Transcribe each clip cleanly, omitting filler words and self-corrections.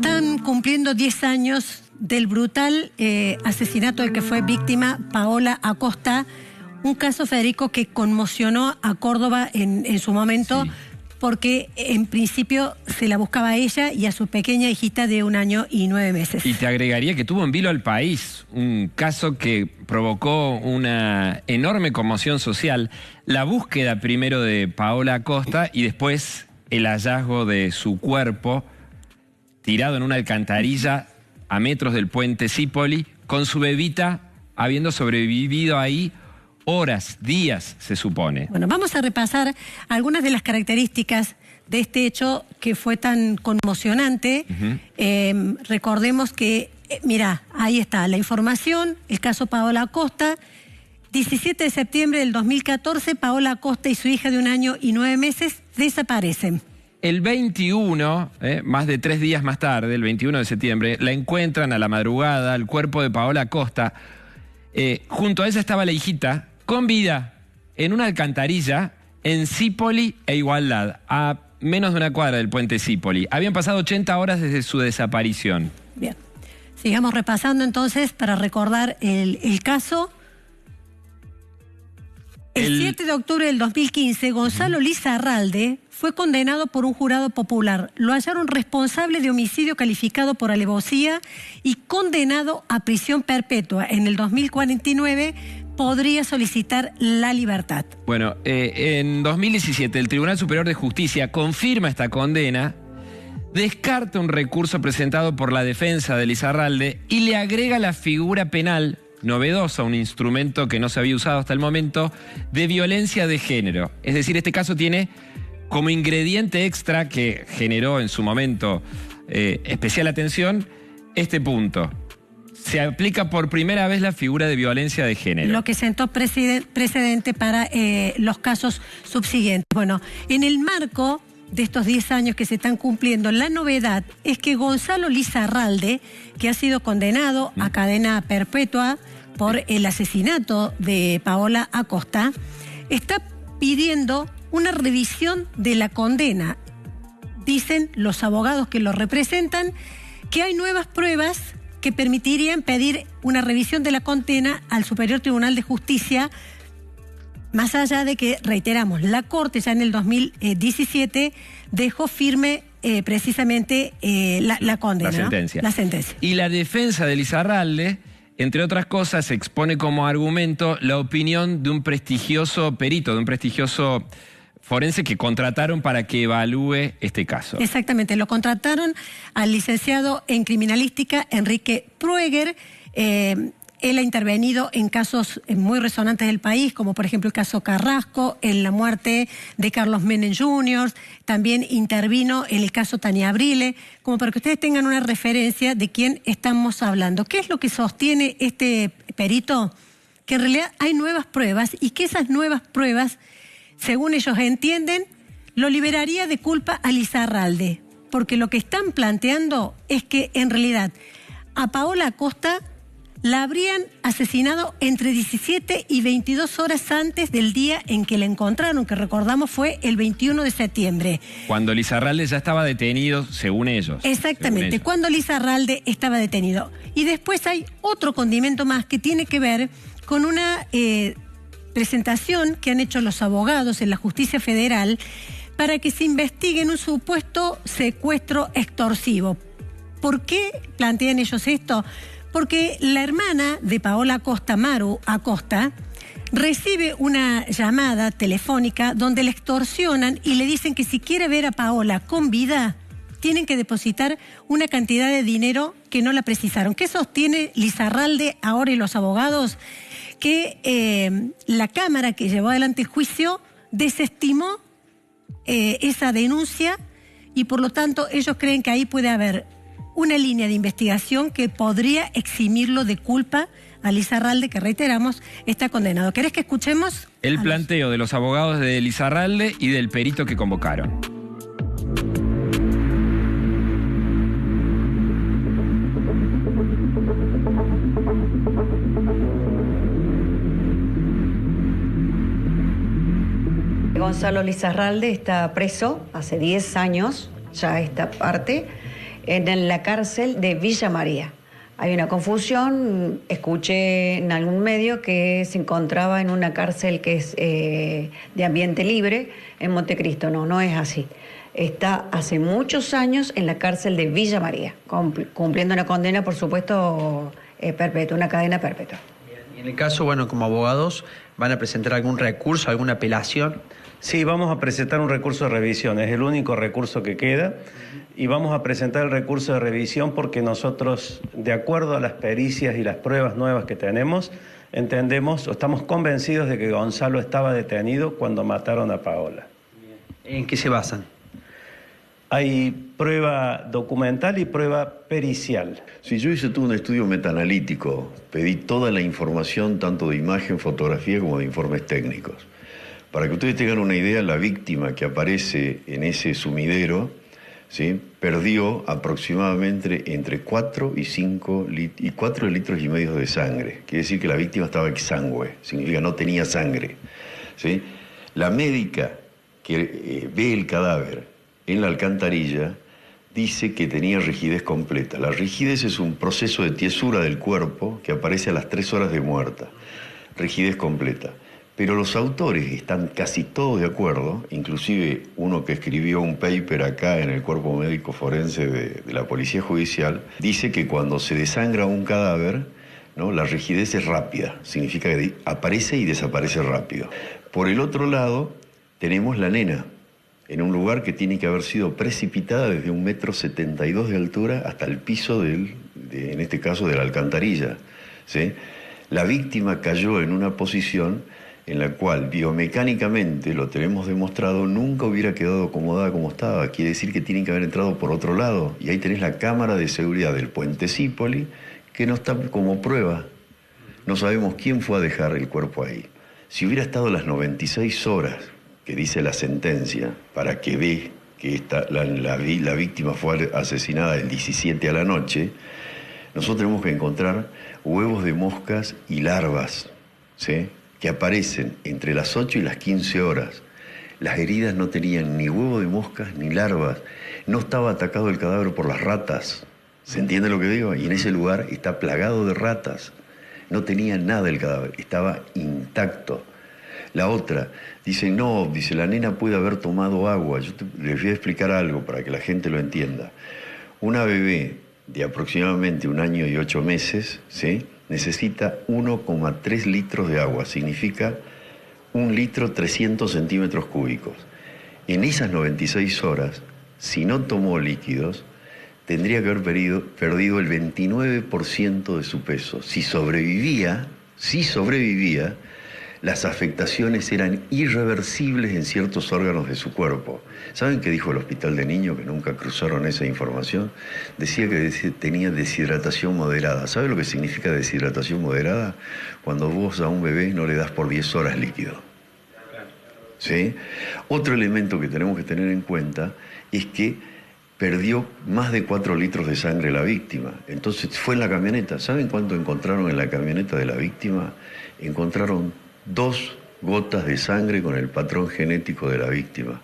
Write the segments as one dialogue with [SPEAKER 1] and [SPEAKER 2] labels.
[SPEAKER 1] están cumpliendo 10 años del brutal asesinato del que fue víctima Paola Acosta, un caso, Federico, que conmocionó a Córdoba en su momento, sí, porque en principio se la buscaba a ella y a su pequeña hijita de 1 año y 9 meses.
[SPEAKER 2] Y te agregaría que tuvo en vilo al país, un caso que provocó una enorme conmoción social, la búsqueda primero de Paola Acosta y después el hallazgo de su cuerpo tirado en una alcantarilla a metros del puente Zípoli, con su bebita habiendo sobrevivido ahí horas, días, se supone.
[SPEAKER 1] Bueno, vamos a repasar algunas de las características de este hecho que fue tan conmocionante. Recordemos que, mira, ahí está la información, el caso Paola Acosta. 17 de septiembre del 2014, Paola Acosta y su hija de 1 año y 9 meses desaparecen.
[SPEAKER 2] El 21, más de 3 días más tarde, el 21 de septiembre, la encuentran a la madrugada, el cuerpo de Paola Acosta. Junto a ella estaba la hijita, con vida, en una alcantarilla en Zípoli e Igualdad, a menos de 1 cuadra del puente Zípoli. Habían pasado 80 horas desde su desaparición.
[SPEAKER 1] Bien, sigamos repasando entonces para recordar el caso. El 7 de octubre del 2015, Gonzalo Lizarralde fue condenado por un jurado popular. Lo hallaron responsable de homicidio calificado por alevosía y condenado a prisión perpetua. En el 2049 podría solicitar la libertad.
[SPEAKER 2] Bueno, en 2017 el Tribunal Superior de Justicia confirma esta condena, descarta un recurso presentado por la defensa de Lizarralde y le agrega la figura penal novedosa, un instrumento que no se había usado hasta el momento, de violencia de género. Es decir, este caso tiene como ingrediente extra que generó en su momento especial atención este punto. Se aplica por primera vez la figura de violencia de género.
[SPEAKER 1] Lo que sentó precedente para los casos subsiguientes. Bueno, en el marco de estos 10 años que se están cumpliendo, la novedad es que Gonzalo Lizarralde, que ha sido condenado a cadena perpetua por el asesinato de Paola Acosta, está pidiendo una revisión de la condena. Dicen los abogados que lo representan que hay nuevas pruebas que permitirían pedir una revisión de la condena al Superior Tribunal de Justicia, más allá de que, reiteramos, la Corte ya en el 2017 dejó firme precisamente la condena,
[SPEAKER 2] la sentencia.
[SPEAKER 1] ¿no? La sentencia.
[SPEAKER 2] Y la defensa de Lizarralde, entre otras cosas, expone como argumento la opinión de un prestigioso perito, de un prestigioso forense que contrataron para que evalúe este caso.
[SPEAKER 1] Exactamente, lo contrataron al licenciado en criminalística Enrique Prueger. Él ha intervenido en casos muy resonantes del país, como por ejemplo el caso Carrasco, en la muerte de Carlos Menem Jr., también intervino en el caso Tania Abrile, como para que ustedes tengan una referencia de quién estamos hablando. ¿Qué es lo que sostiene este perito? Que en realidad hay nuevas pruebas y que esas nuevas pruebas, según ellos entienden, lo liberaría de culpa a Lizarralde, porque lo que están planteando es que en realidad a Paola Acosta la habrían asesinado entre 17 y 22 horas antes del día en que la encontraron, que recordamos fue el 21 de septiembre.
[SPEAKER 2] Cuando Lizarralde ya estaba detenido, según ellos.
[SPEAKER 1] Exactamente, cuando Lizarralde estaba detenido. Y después hay otro condimento más que tiene que ver con una presentación que han hecho los abogados en la Justicia Federal para que se investigue un supuesto secuestro extorsivo. ¿Por qué plantean ellos esto? Porque la hermana de Paola Acosta, Maru Acosta, recibe una llamada telefónica donde le extorsionan y le dicen que si quiere ver a Paola con vida, tienen que depositar una cantidad de dinero que no la precisaron. ¿Qué sostiene Lizarralde ahora y los abogados? Que la Cámara que llevó adelante el juicio desestimó esa denuncia y por lo tanto ellos creen que ahí puede haber una línea de investigación que podría eximirlo de culpa a Lizarralde, que reiteramos, está condenado. ¿Querés que escuchemos?
[SPEAKER 2] El planteo de los abogados de Lizarralde y del perito que convocaron.
[SPEAKER 3] Gonzalo Lizarralde está preso hace 10 años, ya esta parte. en la cárcel de Villa María. Hay una confusión, escuché en algún medio que se encontraba en una cárcel que es de ambiente libre en Montecristo. No, no es así. Está hace muchos años en la cárcel de Villa María, cumpliendo una condena, por supuesto, perpetua, una cadena perpetua.
[SPEAKER 4] Y en el caso, bueno, como abogados, ¿van a presentar algún recurso, alguna apelación?
[SPEAKER 5] Sí, vamos a presentar un recurso de revisión, es el único recurso que queda, y vamos a presentar el recurso de revisión porque nosotros, de acuerdo a las pericias y las pruebas nuevas que tenemos, entendemos o estamos convencidos de que Gonzalo estaba detenido cuando mataron a Paola.
[SPEAKER 4] ¿En qué se basan?
[SPEAKER 5] Hay prueba documental y prueba pericial.
[SPEAKER 6] Sí, yo hice todo un estudio metaanalítico, pedí toda la información, tanto de imagen, fotografía, como de informes técnicos. Para que ustedes tengan una idea, la víctima que aparece en ese sumidero, ¿sí?, perdió aproximadamente entre 4 y 4 litros y medio de sangre. Quiere decir que la víctima estaba exangüe, significa no tenía sangre, ¿sí? La médica que ve el cadáver en la alcantarilla dice que tenía rigidez completa. La rigidez es un proceso de tiesura del cuerpo que aparece a las 3 horas de muerta. Rigidez completa. Pero los autores están casi todos de acuerdo, inclusive uno que escribió un paper acá en el cuerpo médico forense de la Policía Judicial, dice que cuando se desangra un cadáver, ¿no?, la rigidez es rápida, significa que aparece y desaparece rápido. Por el otro lado, tenemos la nena, en un lugar que tiene que haber sido precipitada desde 1,72 m de altura hasta el piso en este caso, de la alcantarilla, ¿sí? La víctima cayó en una posición en la cual biomecánicamente, lo tenemos demostrado, nunca hubiera quedado acomodada como estaba. Quiere decir que tienen que haber entrado por otro lado. Y ahí tenés la cámara de seguridad del puente Zípoli, que no está como prueba. No sabemos quién fue a dejar el cuerpo ahí. Si hubiera estado las 96 horas que dice la sentencia, para que dé que la víctima fue asesinada el 17 a la noche, nosotros tenemos que encontrar huevos de moscas y larvas, ¿sí?, que aparecen entre las 8 y las 15 horas. Las heridas no tenían ni huevo de moscas ni larvas. No estaba atacado el cadáver por las ratas. ¿Se entiende lo que digo? Y en ese lugar está plagado de ratas. No tenía nada el cadáver, estaba intacto. La otra, dice, no, dice, la nena puede haber tomado agua. Les voy a explicar algo para que la gente lo entienda. Una bebé de aproximadamente 1 año y 8 meses, ¿sí?, necesita 1,3 litros de agua, significa 1 litro 300 centímetros cúbicos. En esas 96 horas, si no tomó líquidos, tendría que haber perdido el 29% de su peso. Si sobrevivía, las afectaciones eran irreversibles en ciertos órganos de su cuerpo. ¿Saben qué dijo el Hospital de Niños, que nunca cruzaron esa información? Decía que tenía deshidratación moderada. ¿Sabe lo que significa deshidratación moderada? Cuando vos a un bebé no le das por 10 horas líquido. ¿Sí? Otro elemento que tenemos que tener en cuenta es que perdió más de 4 litros de sangre la víctima. Entonces fue en la camioneta. ¿Saben cuánto encontraron en la camioneta de la víctima? Encontraron 2 gotas de sangre con el patrón genético de la víctima,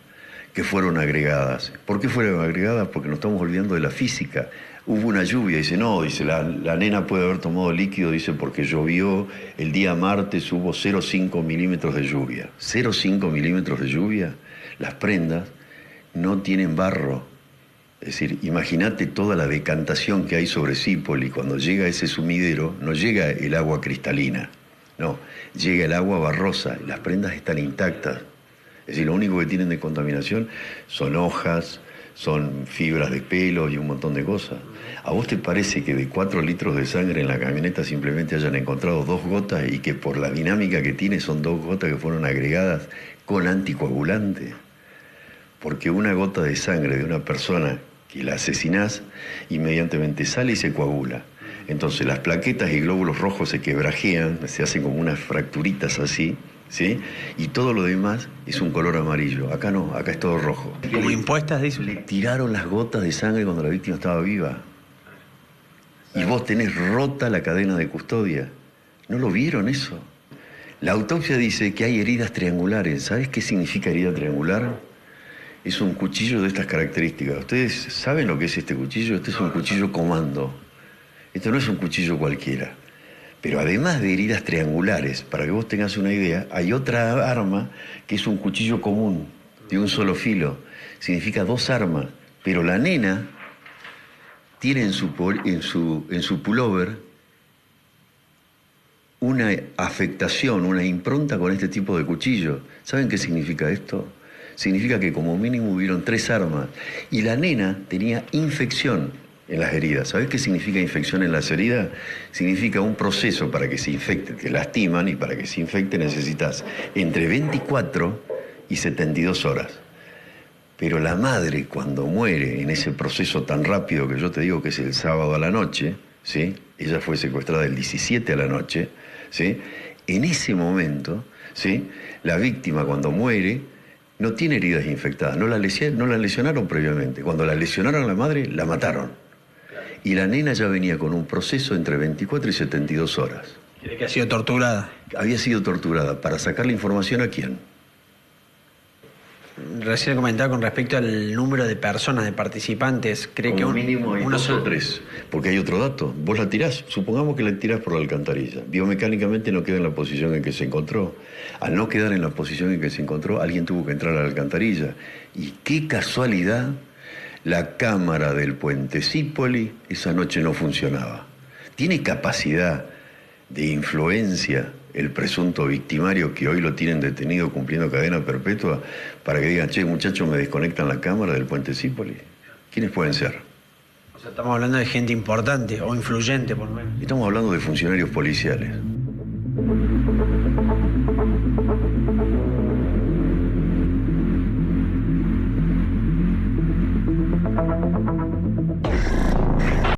[SPEAKER 6] que fueron agregadas. ¿Por qué fueron agregadas? Porque nos estamos olvidando de la física. Hubo una lluvia, dice, no, dice, la nena puede haber tomado líquido, dice, porque llovió el día martes, hubo 0,5 milímetros de lluvia. 0,5 milímetros de lluvia, las prendas no tienen barro. Es decir, imagínate toda la decantación que hay sobre Zípoli. Cuando llega ese sumidero, no llega el agua cristalina. No, llega el agua barrosa, las prendas están intactas. Es decir, lo único que tienen de contaminación son hojas, son fibras de pelo y un montón de cosas. ¿A vos te parece que de 4 litros de sangre en la camioneta simplemente hayan encontrado 2 gotas y que por la dinámica que tiene son 2 gotas que fueron agregadas con anticoagulante? Porque una gota de sangre de una persona que la asesinás, inmediatamente sale y se coagula. Entonces las plaquetas y glóbulos rojos se quebrajean, se hacen como unas fracturitas así, ¿sí? Y todo lo demás es un color amarillo. Acá no, acá es todo rojo.
[SPEAKER 4] ¿Como impuestas, dice?
[SPEAKER 6] Le tiraron las gotas de sangre cuando la víctima estaba viva. Y vos tenés rota la cadena de custodia. ¿No lo vieron eso? La autopsia dice que hay heridas triangulares. ¿Sabés qué significa herida triangular? es un cuchillo de estas características. ¿Ustedes saben lo que es este cuchillo? Este es un cuchillo comando. Esto no es un cuchillo cualquiera. Pero además de heridas triangulares, para que vos tengas una idea, hay otra arma que es un cuchillo común, de un solo filo. Significa 2 armas. Pero la nena tiene en su pullover una afectación, una impronta con este tipo de cuchillo. ¿Saben qué significa esto? Significa que como mínimo hubieron 3 armas. Y la nena tenía infección en las heridas. ¿Sabés qué significa infección en las heridas? Significa un proceso para que se infecte. Te lastiman y para que se infecte necesitas entre 24 y 72 horas. Pero la madre, cuando muere en ese proceso tan rápido que yo te digo que es el sábado a la noche, ¿sí? Ella fue secuestrada el 17 a la noche, ¿sí? En ese momento, ¿sí? La víctima cuando muere no tiene heridas infectadas, no la lesionaron previamente. Cuando la lesionaron a la madre, la mataron. Y la nena ya venía con un proceso entre 24 y 72 horas.
[SPEAKER 4] ¿Cree que ha sido torturada?
[SPEAKER 6] Había sido torturada. ¿Para sacar la información a quién?
[SPEAKER 4] Recién comentaba con respecto al número de personas, de participantes. ¿Cree que
[SPEAKER 6] mínimo hay 2 o 3? Porque hay otro dato. Vos la tirás, supongamos que la tirás por la alcantarilla. Biomecánicamente no queda en la posición en que se encontró. Al no quedar en la posición en que se encontró, alguien tuvo que entrar a la alcantarilla. Y qué casualidad, la cámara del puente Zípoli esa noche no funcionaba. Tiene capacidad de influencia el presunto victimario que hoy lo tienen detenido cumpliendo cadena perpetua para que digan, che, muchachos, me desconectan la cámara del puente Zípoli. ¿Quiénes pueden ser?
[SPEAKER 4] O sea, estamos hablando de gente importante o influyente, por lo menos.
[SPEAKER 6] Estamos hablando de funcionarios policiales.